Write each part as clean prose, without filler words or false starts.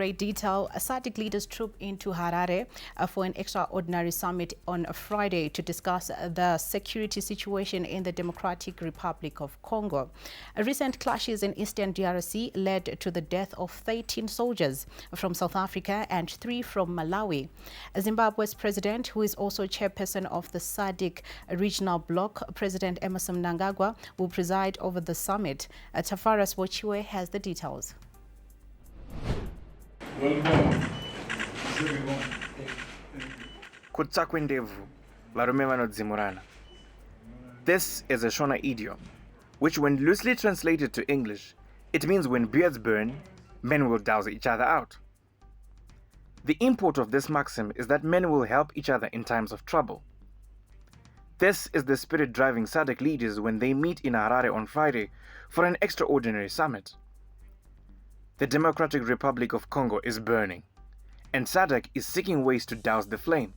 Great detail. SADC leaders troop into Harare for an extraordinary summit on Friday to discuss the security situation in the Democratic Republic of Congo. Recent clashes in eastern DRC led to the death of 13 soldiers from South Africa and 3 from Malawi. Zimbabwe's president, who is also chairperson of the SADC regional bloc, President Emmerson Mnangagwa, will preside over the summit. Tafaras Wochiwe has the details. Kutsakwe ndevu, varume vanodzimurana. This is a Shona idiom, which when loosely translated to English, it means when beards burn, men will douse each other out. The import of this maxim is that men will help each other in times of trouble. This is the spirit driving SADC leaders when they meet in Harare on Friday for an extraordinary summit. The Democratic Republic of Congo is burning, and SADC is seeking ways to douse the flame.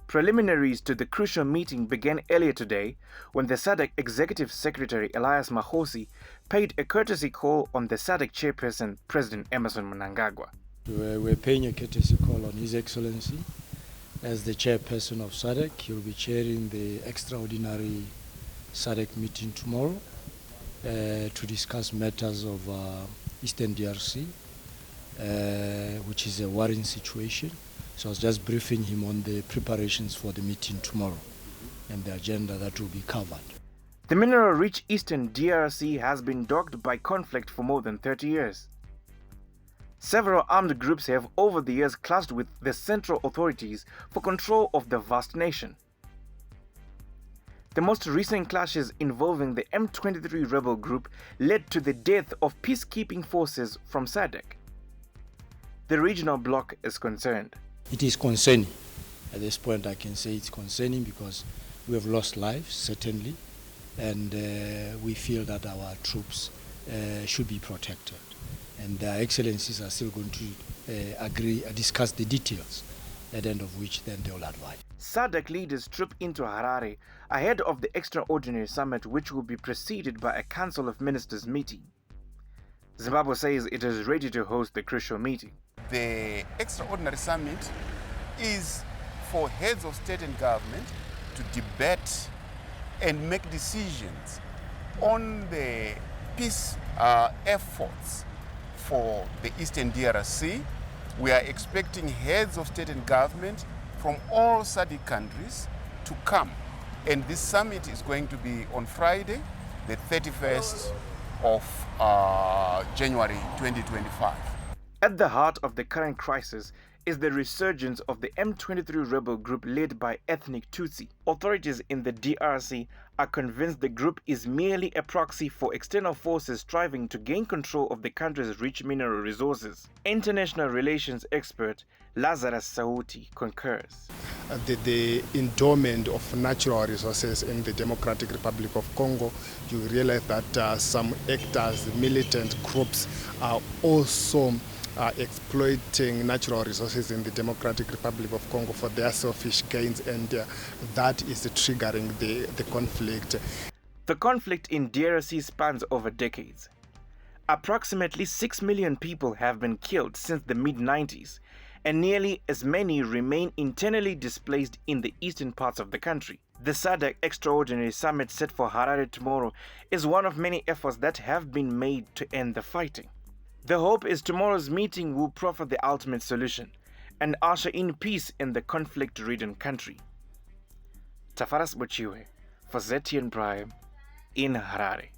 Preliminaries to the crucial meeting began earlier today when the SADC Executive Secretary Elias Mahosi paid a courtesy call on the SADC chairperson, President Emmerson Mnangagwa. We're paying a courtesy call on His Excellency as the chairperson of SADC. He'll be chairing the extraordinary SADC meeting tomorrow to discuss matters of Eastern DRC, which is a worrying situation. So I was just briefing him on the preparations for the meeting tomorrow and the agenda that will be covered. The mineral-rich Eastern DRC has been dogged by conflict for more than 30 years. Several armed groups have over the years clashed with the central authorities for control of the vast nation. The most recent clashes involving the M23 rebel group led to the death of peacekeeping forces from SADC. The regional bloc is concerned. It is concerning. At this point I can say it's concerning because we have lost lives, certainly, and we feel that our troops should be protected. And their excellencies are still going to discuss the details, at the end of which then they will advise. SADC leaders troop into Harare ahead of the extraordinary summit, which will be preceded by a Council of Ministers meeting. Zimbabwe says it is ready to host the crucial meeting. The extraordinary summit is for heads of state and government to debate and make decisions on the peace efforts for the Eastern DRC. We are expecting heads of state and government from all SADC countries to come. And this summit is going to be on Friday, the 31st of January 2025. At the heart of the current crisis is the resurgence of the M23 rebel group led by ethnic Tutsi. Authorities in the DRC are convinced the group is merely a proxy for external forces striving to gain control of the country's rich mineral resources. International relations expert Lazarus Sauti concurs. The endowment of natural resources in the Democratic Republic of Congo, you realize that some actors, militant groups are also exploiting natural resources in the Democratic Republic of Congo for their selfish gains, and that is triggering the conflict. The conflict in DRC spans over decades. Approximately 6 million people have been killed since the mid-90s, and nearly as many remain internally displaced in the eastern parts of the country. The SADC Extraordinary Summit set for Harare tomorrow is one of many efforts that have been made to end the fighting. The hope is tomorrow's meeting will proffer the ultimate solution and usher in peace in the conflict-ridden country. Tafaras Wochiwe for ZTN Prime in Harare.